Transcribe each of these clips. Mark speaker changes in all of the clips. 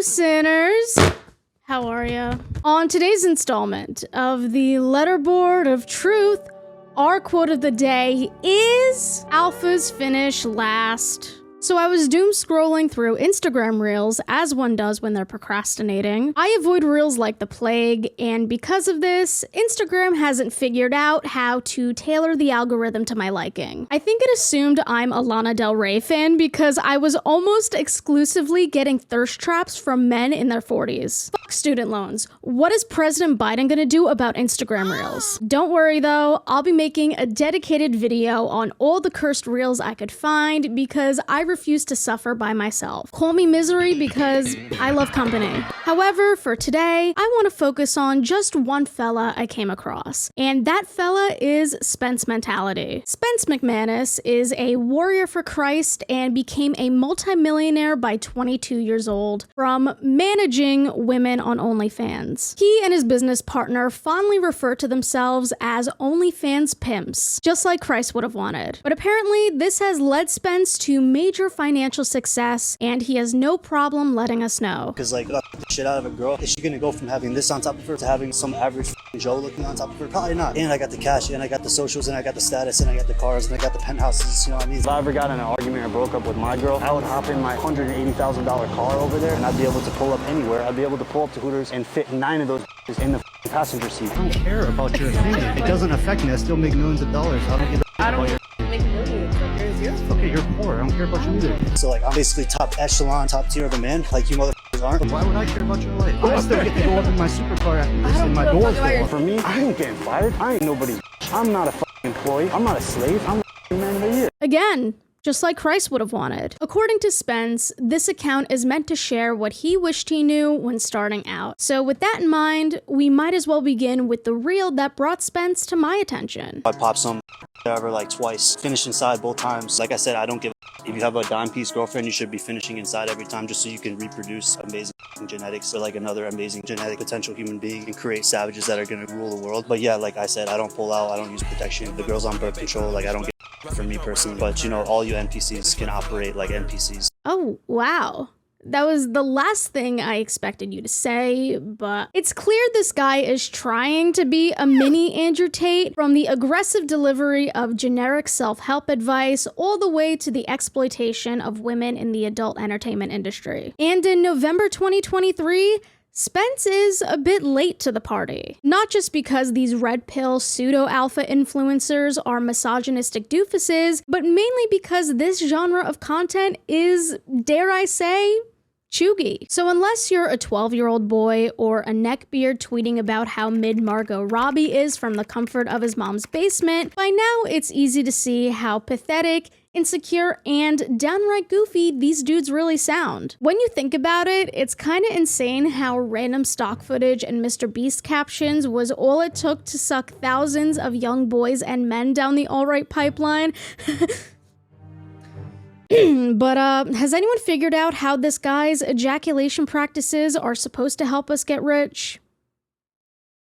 Speaker 1: Hello, sinners. How are ya? On today's installment of the Letterboard of Truth, our quote of the day is, "Alphas finish last." So I was doom scrolling through Instagram Reels, as one does when they're procrastinating. I avoid Reels like the plague, and because of this, Instagram hasn't figured out how to tailor the algorithm to my liking. I think it assumed I'm a Lana Del Rey fan because I was almost exclusively getting thirst traps from men in their 40s. Fuck student loans. What is President Biden gonna do about Instagram Reels? Don't worry though, I'll be making a dedicated video on all the cursed Reels I could find because I refuse to suffer by myself. Call me misery because I love company. However, for today, I want to focus on just one fella I came across, and that fella is Spence Mentality. Spence McManus is a warrior for Christ and became a multimillionaire by 22 years old from managing women on OnlyFans. He and his business partner fondly refer to themselves as OnlyFans pimps, just like Christ would have wanted. But apparently, this has led Spence to major financial success, and he has no problem letting us know.
Speaker 2: Because like, the shit out of a girl, is she gonna go from having this on top of her to having some average Joe looking on top of her? Probably not. And I got the cash, and I got the socials, and I got the status, and I got the cars, and I got the penthouses, you know what I mean?
Speaker 3: If I ever got in an argument or broke up with my girl, I would hop in my $180,000 car over there, and I'd be able to pull up anywhere. I'd be able to pull up to Hooters and fit 9 of those in the passenger seat.
Speaker 2: I don't care about your opinion. It doesn't affect me. I still make millions of dollars. I don't give a
Speaker 4: I don't make millions.
Speaker 2: Okay, you're poor. I don't care about you either. So like, I'm basically top echelon, top tier of a man, like you motherfuckers aren't. Why would I care about your life? I still get to go up in my supercar after this and my door's open.
Speaker 3: For me, I ain't getting fired. I ain't nobody's. I'm not a employee. I'm not a slave. I'm a man of the year.
Speaker 1: Again, just like Christ would have wanted. According to Spence, this account is meant to share what he wished he knew when starting out. So with that in mind, we might as well begin with the reel that brought Spence to my attention.
Speaker 2: I popped some ever like twice, finished inside both times. Like I said, I don't give a if you have a dime piece girlfriend, you should be finishing inside every time just so you can reproduce amazing genetics or like another amazing genetic potential human being and create savages that are going to rule the world. But yeah, like I said, I don't pull out, I don't use protection. The girls on birth control, like I don't get for me personally. But you know, all you NPCs can operate like NPCs.
Speaker 1: Oh, wow. That was the last thing I expected you to say, but it's clear this guy is trying to be a mini Andrew Tate, from the aggressive delivery of generic self-help advice all the way to the exploitation of women in the adult entertainment industry. And in November 2023, Spence is a bit late to the party. Not just because these red pill pseudo-alpha influencers are misogynistic doofuses, but mainly because this genre of content is, dare I say, chuggy. So unless you're a 12-year-old boy or a neckbeard tweeting about how mid Margot Robbie is from the comfort of his mom's basement, by now it's easy to see how pathetic, insecure, and downright goofy these dudes really sound. When you think about it, it's kinda insane how random stock footage and Mr. Beast captions was all it took to suck thousands of young boys and men down the alt-right pipeline. But has anyone figured out how this guy's ejaculation practices are supposed to help us get rich?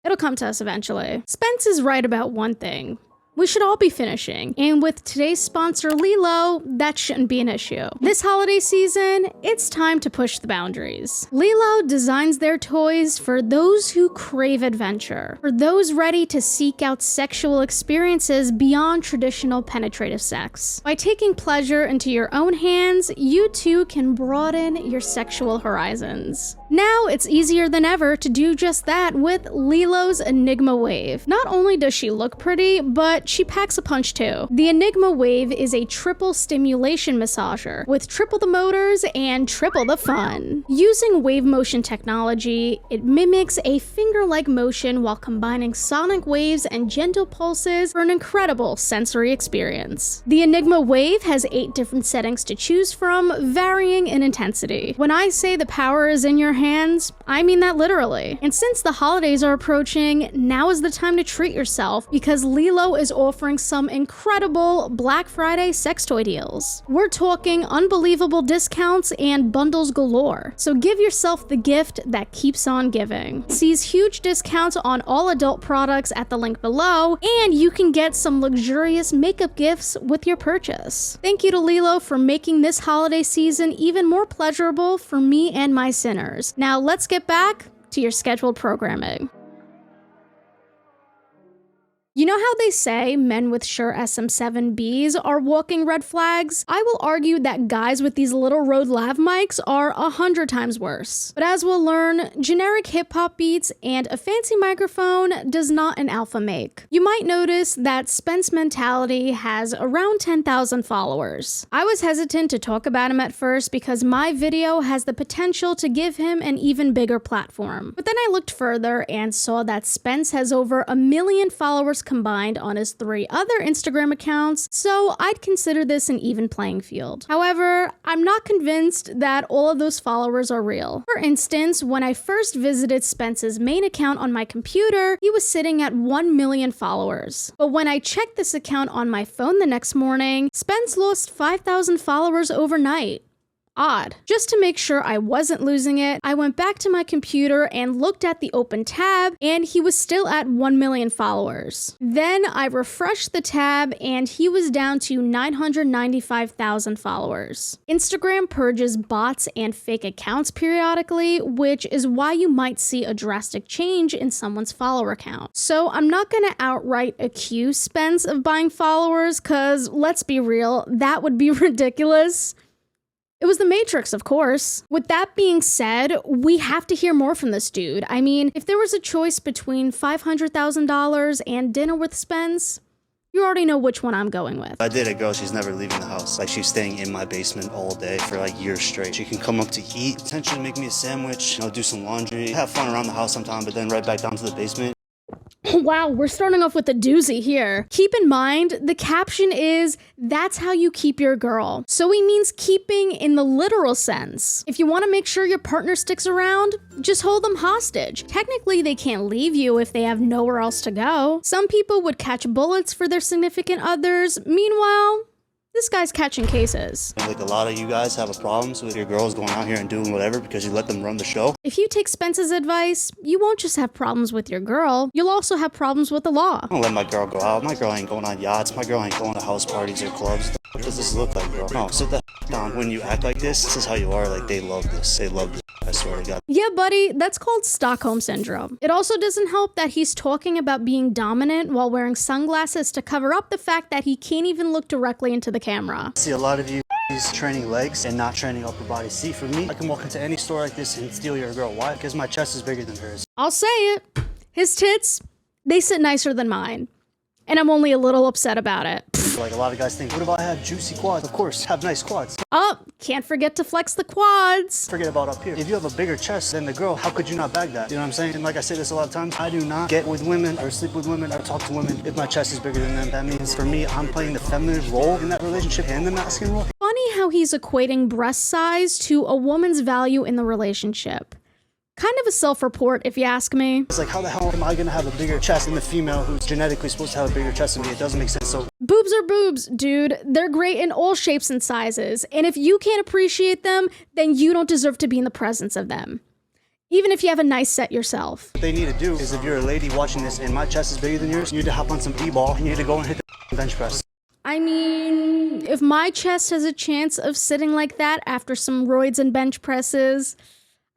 Speaker 1: It'll come to us eventually. Spence is right about one thing. We should all be finishing, and with today's sponsor Lilo, that shouldn't be an issue. This holiday season, it's time to push the boundaries. Lilo designs their toys for those who crave adventure, for those ready to seek out sexual experiences beyond traditional penetrative sex. By taking pleasure into your own hands, you too can broaden your sexual horizons. Now it's easier than ever to do just that with Lilo's Enigma Wave. Not only does she look pretty, but she packs a punch too. The Enigma Wave is a triple stimulation massager with triple the motors and triple the fun. Using wave motion technology, it mimics a finger-like motion while combining sonic waves and gentle pulses for an incredible sensory experience. The Enigma Wave has 8 different settings to choose from, varying in intensity. When I say the power is in your hands, I mean that literally. And since the holidays are approaching, now is the time to treat yourself because Lilo is offering some incredible Black Friday sex toy deals. We're talking unbelievable discounts and bundles galore. So give yourself the gift that keeps on giving. Seize huge discounts on all adult products at the link below, and you can get some luxurious makeup gifts with your purchase. Thank you to Lilo for making this holiday season even more pleasurable for me and my sinners. Now let's get back to your scheduled programming. You know how they say men with sure SM7Bs are walking red flags? I will argue that guys with these little Rode lav mics are 100 times worse. But as we'll learn, generic hip-hop beats and a fancy microphone does not an alpha make. You might notice that Spence Mentality has around 10,000 followers. I was hesitant to talk about him at first because my video has the potential to give him an even bigger platform. But then I looked further and saw that Spence has over 1 million followers combined on his 3 other Instagram accounts, so I'd consider this an even playing field. However, I'm not convinced that all of those followers are real. For instance, when I first visited Spence's main account on my computer, he was sitting at 1 million followers. But when I checked this account on my phone the next morning, Spence lost 5,000 followers overnight. Odd. Just to make sure I wasn't losing it, I went back to my computer and looked at the open tab, and he was still at 1 million followers. Then I refreshed the tab, and he was down to 995,000 followers. Instagram purges bots and fake accounts periodically, which is why you might see a drastic change in someone's follower count. So I'm not gonna outright accuse Spence of buying followers, cause let's be real, that would be ridiculous. It was the Matrix, of course. With that being said, we have to hear more from this dude. I mean, if there was a choice between $500,000 and dinner with Spence, you already know which one I'm going with.
Speaker 2: I date a girl, she's never leaving the house. Like, she's staying in my basement all day for like years straight. She can come up to eat, potentially make me a sandwich, you know, do some laundry, have fun around the house sometime, but then right back down to the basement.
Speaker 1: Wow, we're starting off with a doozy here. Keep in mind, the caption is, "That's how you keep your girl." So he means keeping in the literal sense. If you want to make sure your partner sticks around, just hold them hostage. Technically, they can't leave you if they have nowhere else to go. Some people would catch bullets for their significant others. Meanwhile, this guy's catching cases.
Speaker 2: Like, a lot of you guys have problems with your girls going out here and doing whatever because you let them run the show.
Speaker 1: If you take Spence's advice, you won't just have problems with your girl, you'll also have problems with the law.
Speaker 2: I don't let my girl go out. My girl ain't going on yachts. My girl ain't going to house parties or clubs. What does this look like, bro? No, sit the down. When you act like this is how you are. Like, they love this. They love this. I swear to God.
Speaker 1: Yeah, buddy, that's called Stockholm Syndrome. It also doesn't help that he's talking about being dominant while wearing sunglasses to cover up the fact that he can't even look directly into the camera.
Speaker 2: See, a lot of you training legs and not training upper body. See, for me, I can walk into any store like this and steal your girl. Why? Because my chest is bigger than hers.
Speaker 1: I'll say it. His tits, they sit nicer than mine. And I'm only a little upset about it.
Speaker 2: Like, a lot of guys think, what if I have juicy quads? Of course, have nice quads.
Speaker 1: Oh, can't forget to flex the quads.
Speaker 2: Forget about up here. If you have a bigger chest than the girl, how could you not bag that? You know what I'm saying? And like I say this a lot of times, I do not get with women or sleep with women or talk to women if my chest is bigger than them. That means for me, I'm playing the feminine role in that relationship and the masculine role.
Speaker 1: Funny how he's equating breast size to a woman's value in the relationship. Kind of a self-report, if you ask me.
Speaker 2: It's like, how the hell am I gonna have a bigger chest than the female who's genetically supposed to have a bigger chest than me? It doesn't make sense. So
Speaker 1: boobs are boobs, dude. They're great in all shapes and sizes. And if you can't appreciate them, then you don't deserve to be in the presence of them. Even if you have a nice set yourself.
Speaker 2: What they need to do is, if you're a lady watching this and my chest is bigger than yours, you need to hop on some b-ball and you need to go and hit the bench press.
Speaker 1: I mean, if my chest has a chance of sitting like that after some roids and bench presses,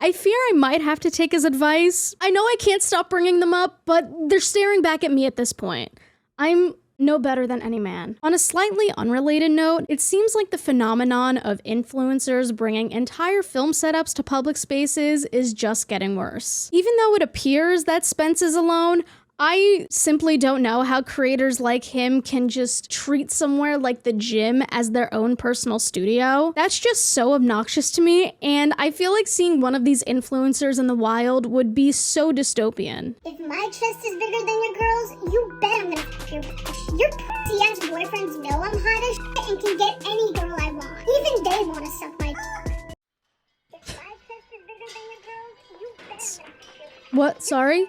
Speaker 1: I fear I might have to take his advice. I know I can't stop bringing them up, but they're staring back at me at this point. I'm no better than any man. On a slightly unrelated note, it seems like the phenomenon of influencers bringing entire film setups to public spaces is just getting worse. Even though it appears that Spence is alone, I simply don't know how creators like him can just treat somewhere like the gym as their own personal studio. That's just so obnoxious to me, and I feel like seeing one of these influencers in the wild would be so dystopian.
Speaker 4: If my chest is bigger than your girl's, you bet I'm gonna f your bitch. Your pussy-ass boyfriends know I'm hot as shit and can get any girl I want. Even they wanna suck my If my chest is bigger than your girl's,
Speaker 1: What? Sorry?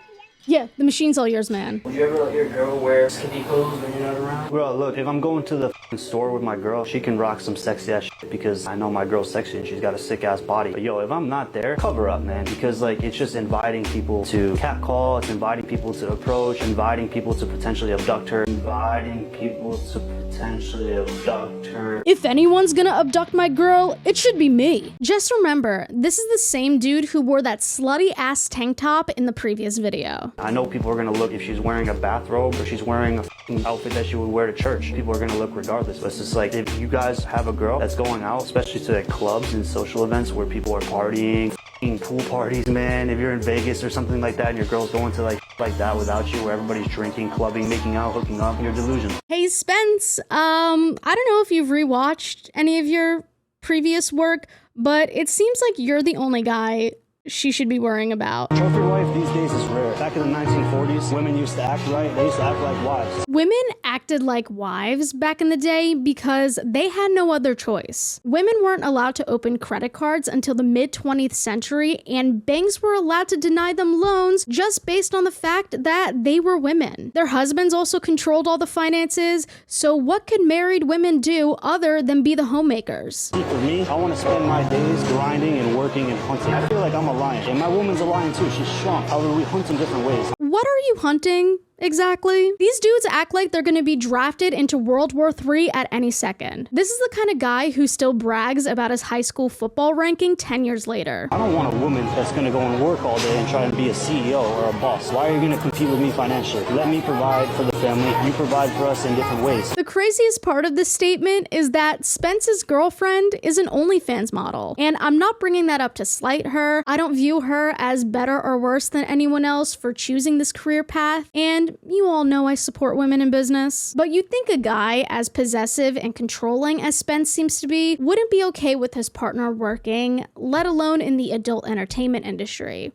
Speaker 1: Yeah, the machine's all yours, man.
Speaker 3: Would you ever let your girl wear skinny clothes when you're not around? Bro, look, if I'm going to the store with my girl, she can rock some sexy ass shit because I know my girl's sexy and she's got a sick ass body. But yo, if I'm not there, cover up, man, because like it's just inviting people to catcall, it's inviting people to approach, inviting people to potentially abduct her, inviting people to potentially abduct her.
Speaker 1: If anyone's gonna abduct my girl, it should be me. Just remember, this is the same dude who wore that slutty ass tank top in the previous video.
Speaker 3: I know people are gonna look if she's wearing a bathrobe or she's wearing a outfit that she would wear to church. People are gonna look regardless. But it's just like, if you guys have a girl that's going out, especially to like clubs and social events where people are partying, pool parties, man, if you're in Vegas or something like that and your girl's going to like that without you, where everybody's drinking, clubbing, making out, hooking up, you're delusional.
Speaker 1: Hey Spence, I don't know if you've rewatched any of your previous work, but it seems like you're the only guy she should be worrying about.
Speaker 3: Trophy wife these days is rare. Back in the 1940s, women used to act right. They used to act like wives.
Speaker 1: Women acted like wives back in the day because they had no other choice. Women weren't allowed to open credit cards until the mid-20th century, and banks were allowed to deny them loans just based on the fact that they were women. Their husbands also controlled all the finances, so what could married women do other than be the homemakers?
Speaker 3: For me, I want to spend my days grinding and working and hunting. I feel like I'm a lion, and my woman's a lion too. She's strong. However, we hunt in different ways.
Speaker 1: What are you hunting? Exactly. These dudes act like they're gonna be drafted into World War III at any second. This is the kind of guy who still brags about his high school football ranking 10 years later.
Speaker 3: I don't want a woman that's gonna go and work all day and try and be a CEO or a boss. Why are you gonna compete with me financially? Let me provide for the family. You provide for us in different ways.
Speaker 1: The craziest part of this statement is that Spence's girlfriend is an OnlyFans model. And I'm not bringing that up to slight her. I don't view her as better or worse than anyone else for choosing this career path. And you all know I support women in business. But you'd think a guy as possessive and controlling as Spence seems to be wouldn't be okay with his partner working, let alone in the adult entertainment industry.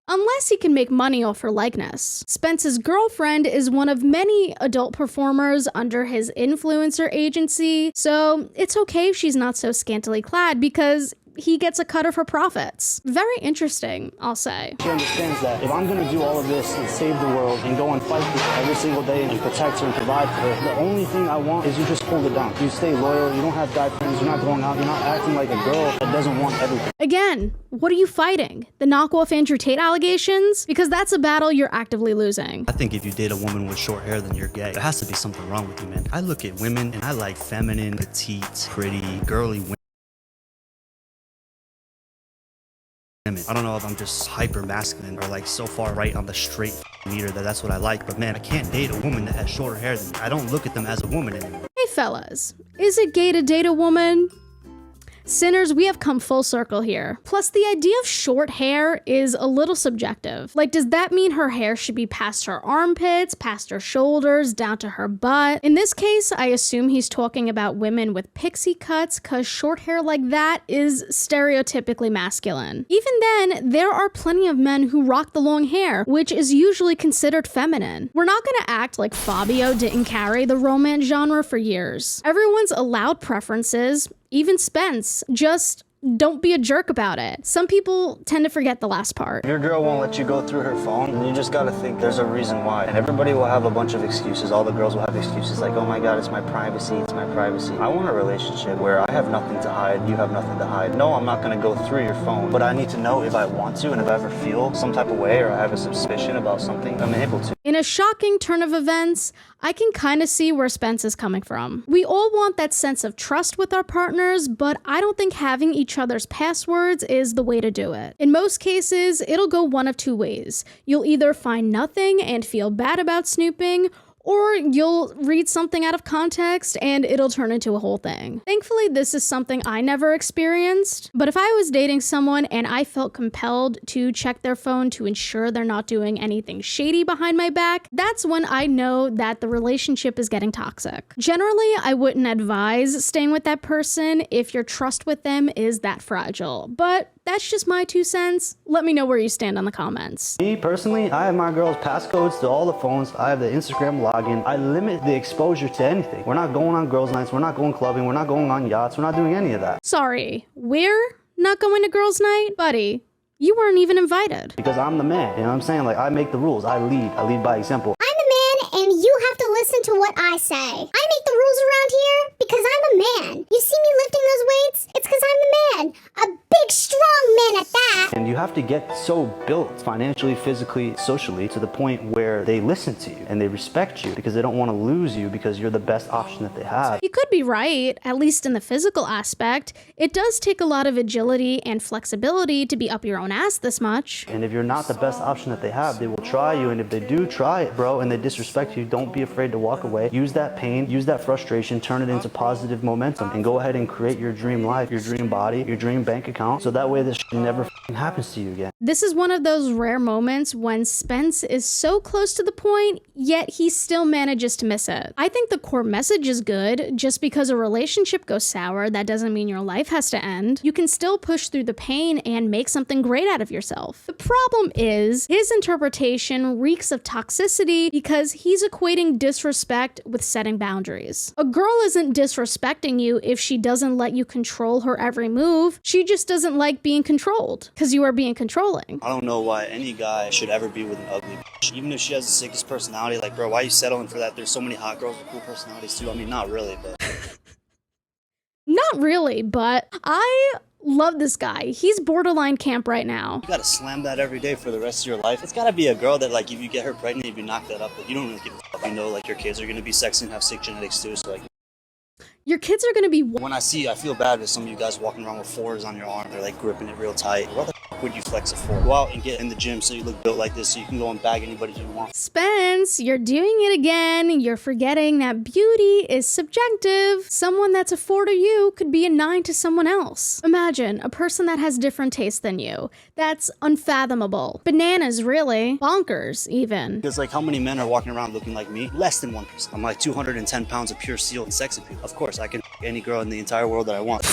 Speaker 1: Unless he can make money off her likeness. Spence's girlfriend is one of many adult performers under his influencer agency, so it's okay if she's not so scantily clad because he gets a cut of her profits. Very interesting, I'll say.
Speaker 3: She understands that if I'm gonna do all of this and save the world and go and fight people every single day and protect her and provide for her, the only thing I want is you just hold it down. You stay loyal, you don't have guy friends, you're not going out, you're not acting like a girl that doesn't want everything.
Speaker 1: Again, what are you fighting? The knockoff Andrew Tate allegations? Because that's a battle you're actively losing.
Speaker 2: I think if you date a woman with short hair, then you're gay. There has to be something wrong with you, man. I look at women and I like feminine, petite, pretty, girly women. I don't know if I'm just hyper masculine or like so far right on the straight meter that that's what I like, but man, I can't date a woman that has shorter hair than me. I don't look at them as a woman anymore.
Speaker 1: Hey fellas, is it gay to date a woman? Sinners, we have come full circle here. Plus, the idea of short hair is a little subjective. Like, does that mean her hair should be past her armpits, past her shoulders, down to her butt? In this case, I assume he's talking about women with pixie cuts, cause short hair like that is stereotypically masculine. Even then, there are plenty of men who rock the long hair, which is usually considered feminine. We're not gonna act like Fabio didn't carry the romance genre for years. Everyone's allowed preferences, even Spence. Just don't be a jerk about it. Some people tend to forget the last part.
Speaker 3: Your girl won't let you go through her phone, and you just gotta think there's a reason why. And everybody will have a bunch of excuses. All the girls will have excuses like, oh my god, it's my privacy, it's my privacy. I want a relationship where I have nothing to hide, you have nothing to hide. No, I'm not gonna go through your phone, but I need to know if I want to, and if I ever feel some type of way or I have a suspicion about something, I'm able to.
Speaker 1: In a shocking turn of events, I can kind of see where Spence is coming from. We all want that sense of trust with our partners, but I don't think having each other's passwords is the way to do it. In most cases, it'll go one of two ways. You'll either find nothing and feel bad about snooping, or you'll read something out of context and it'll turn into a whole thing. Thankfully, this is something I never experienced, but if I was dating someone and I felt compelled to check their phone to ensure they're not doing anything shady behind my back, that's when I know that the relationship is getting toxic. Generally, I wouldn't advise staying with that person if your trust with them is that fragile, but that's just my 2 cents. Let me know where you stand on the comments.
Speaker 3: Me personally, I have my girl's passcodes to all the phones. I have the Instagram login. I limit the exposure to anything. We're not going on girls' nights. We're not going clubbing. We're not going on yachts. We're not doing any of that.
Speaker 1: Sorry, we're not going to girls' night? Buddy, You weren't even invited.
Speaker 3: Because I'm the man, you know what I'm saying? Like, I make the rules, I lead by example.
Speaker 4: I'm the man, and you have to listen to what I say. I make the rules around here because I'm a man. You see me lifting those weights? It's because I'm the man. A big, strong man at that.
Speaker 3: And you have to get so built financially, physically, socially to the point where they listen to you and they respect you because they don't want to lose you because you're the best option that they have.
Speaker 1: You could be right, at least in the physical aspect. It does take a lot of agility and flexibility to be up your own ass this much.
Speaker 3: And if you're not the best option that they have, they will try you. And if they do try it, bro, and they disrespect you, don't be afraid to walk away. Use that pain, use that frustration, turn it into positive momentum, and go ahead and create your dream life, your dream body, your dream bank account, so that way this shit never happens to you again.
Speaker 1: This is one of those rare moments when Spence is so close to the point, yet he still manages to miss it. I think the core message is good. Just because a relationship goes sour, that doesn't mean your life has to end. You can still push through the pain and make something great out of yourself. The problem is, his interpretation reeks of toxicity because he's equating disrespect with setting boundaries. A girl isn't disrespecting you if she doesn't let you control her every move. She just doesn't like being controlled, because you are being controlling.
Speaker 2: I don't know why any guy should ever be with an ugly bitch. Even if she has the sickest personality, like, bro, why are you settling for that? There's so many hot girls with cool personalities too. I mean, not really, but...
Speaker 1: Not really, but I love this guy. He's borderline camp right now.
Speaker 2: You gotta slam that every day for the rest of your life. It's gotta be a girl that, like, if you get her pregnant, if you knock that up, like, you don't really give a fuck. You know, like, your kids are gonna be sexy and have sick genetics too, so, like...
Speaker 1: Your kids are gonna be...
Speaker 2: When I feel bad with some of you guys walking around with 4s on your arm. They're, like, gripping it real tight. Why the fuck would you flex a 4? Go out and get in the gym so you look built like this so you can go and bag anybody you want.
Speaker 1: Spence, you're doing it again. You're forgetting that beauty is subjective. Someone that's a 4 to you could be a 9 to someone else. Imagine a person that has different tastes than you. That's unfathomable. Bananas, really. Bonkers, even.
Speaker 2: Because, like, how many men are walking around looking like me? Less than 1%. I'm like 210 pounds of pure steel and sex appeal. Of course, I can any girl in the entire world that I want.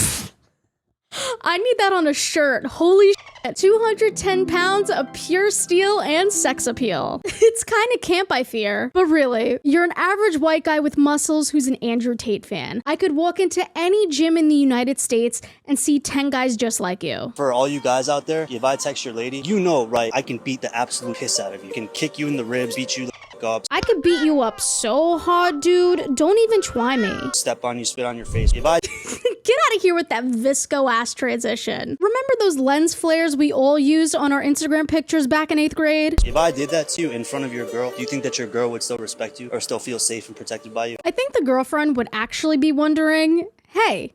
Speaker 1: I need that on a shirt. Holy shit. 210 pounds of pure steel and sex appeal. It's kind of camp, I fear. But really, you're an average white guy with muscles who's an Andrew Tate fan. I could walk into any gym in the United States and see 10 guys just like you.
Speaker 2: For all you guys out there, if I text your lady, you know, right, I can beat the absolute piss out of you. I can kick you in the ribs, beat you the up.
Speaker 1: I could beat you up so hard, dude. Don't even try me.
Speaker 2: Step on you, spit on your face. If I...
Speaker 1: Get out of here with that visco-ass transition. Remember those lens flares we all used on our Instagram pictures back in 8th grade?
Speaker 2: If I did that to you in front of your girl, do you think that your girl would still respect you or still feel safe and protected by you?
Speaker 1: I think the girlfriend would actually be wondering, hey,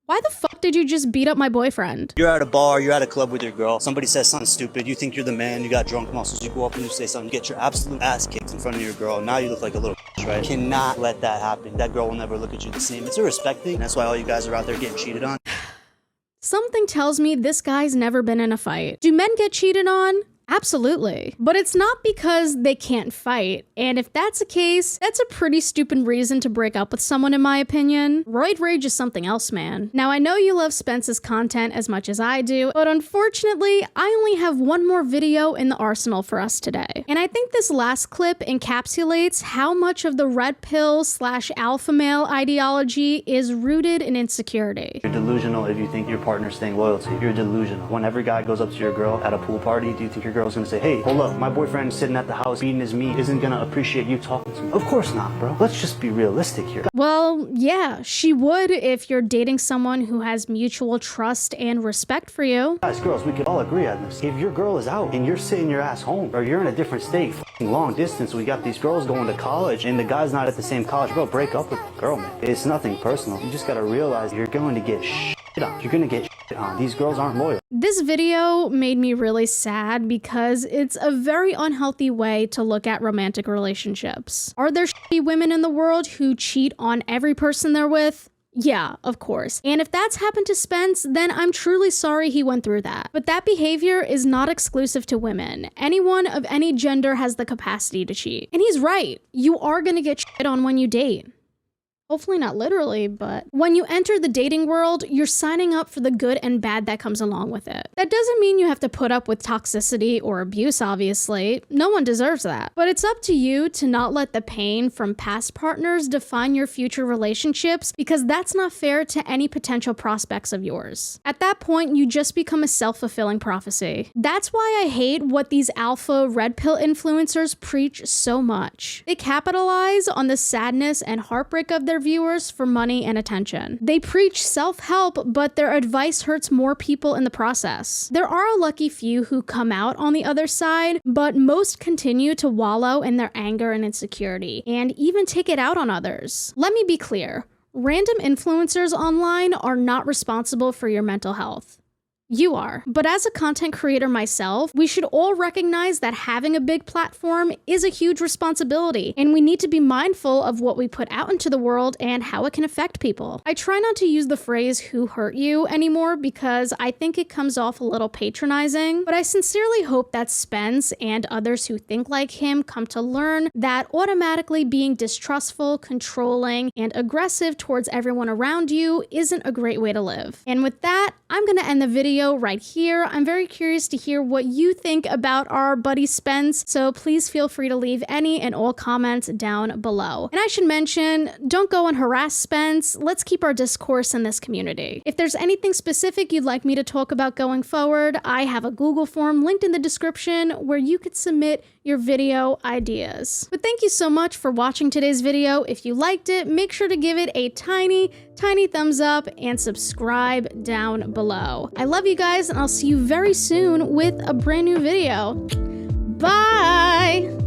Speaker 1: why the fuck did you just beat up my boyfriend?
Speaker 2: You're at a bar, you're at a club with your girl, somebody says something stupid, you think you're the man, you got drunk muscles, you go up and you say something, you get your absolute ass kicked in front of your girl, now you look like a little bitch, right? Cannot let that happen. That girl will never look at you the same. It's a respect thing, and that's why all you guys are out there getting cheated on.
Speaker 1: Something tells me this guy's never been in a fight. Do men get cheated on? Absolutely. But it's not because they can't fight. And if that's the case, that's a pretty stupid reason to break up with someone, in my opinion. Roid rage is something else, man. Now, I know you love Spence's content as much as I do, but unfortunately, I only have one more video in the arsenal for us today. And I think this last clip encapsulates how much of the red pill / alpha male ideology is rooted in insecurity.
Speaker 3: You're delusional if you think your partner's staying loyal to you. You're delusional. When every guy goes up to your girl at a pool party, do you think your girl's gonna say, hey, hold up, my boyfriend sitting at the house beating his meat isn't gonna appreciate you talking to me? Of course not, bro. Let's just be realistic here.
Speaker 1: Well, yeah, she would if you're dating someone who has mutual trust and respect for you.
Speaker 3: Guys, girls, we could all agree on this. If your girl is out and you're sitting your ass home, or you're in a different state, long distance, we got these girls going to college and the guy's not at the same college, bro, break up with the girl, man. It's nothing personal. You just gotta realize you're going to get shit on. You're gonna get shit on. These girls aren't loyal.
Speaker 1: This video made me really sad because it's a very unhealthy way to look at romantic relationships. Are there shitty women in the world who cheat on every person they're with? Yeah, of course. And if that's happened to Spence, then I'm truly sorry he went through that. But that behavior is not exclusive to women. Anyone of any gender has the capacity to cheat. And he's right. You are gonna get shit on when you date. Hopefully not literally, but when you enter the dating world, you're signing up for the good and bad that comes along with it. That doesn't mean you have to put up with toxicity or abuse, obviously. No one deserves that. But it's up to you to not let the pain from past partners define your future relationships, because that's not fair to any potential prospects of yours. At that point, you just become a self-fulfilling prophecy. That's why I hate what these alpha red pill influencers preach so much. They capitalize on the sadness and heartbreak of their viewers for money and attention. They preach self-help, but their advice hurts more people in the process. There are a lucky few who come out on the other side, but most continue to wallow in their anger and insecurity, and even take it out on others. Let me be clear. Random influencers online are not responsible for your mental health. You are. But as a content creator myself, we should all recognize that having a big platform is a huge responsibility, and we need to be mindful of what we put out into the world and how it can affect people. I try not to use the phrase "who hurt you" anymore because I think it comes off a little patronizing, but I sincerely hope that Spence and others who think like him come to learn that automatically being distrustful, controlling, and aggressive towards everyone around you isn't a great way to live. And with that, I'm gonna end the video right here. I'm very curious to hear what you think about our buddy Spence, so please feel free to leave any and all comments down below. And I should mention, don't go and harass Spence. Let's keep our discourse in this community. If there's anything specific you'd like me to talk about going forward, I have a Google form linked in the description where you could submit your video ideas. But thank you so much for watching today's video. If you liked it, make sure to give it a tiny thumbs up and subscribe down below. I love you guys, and I'll see you very soon with a brand new video. Bye!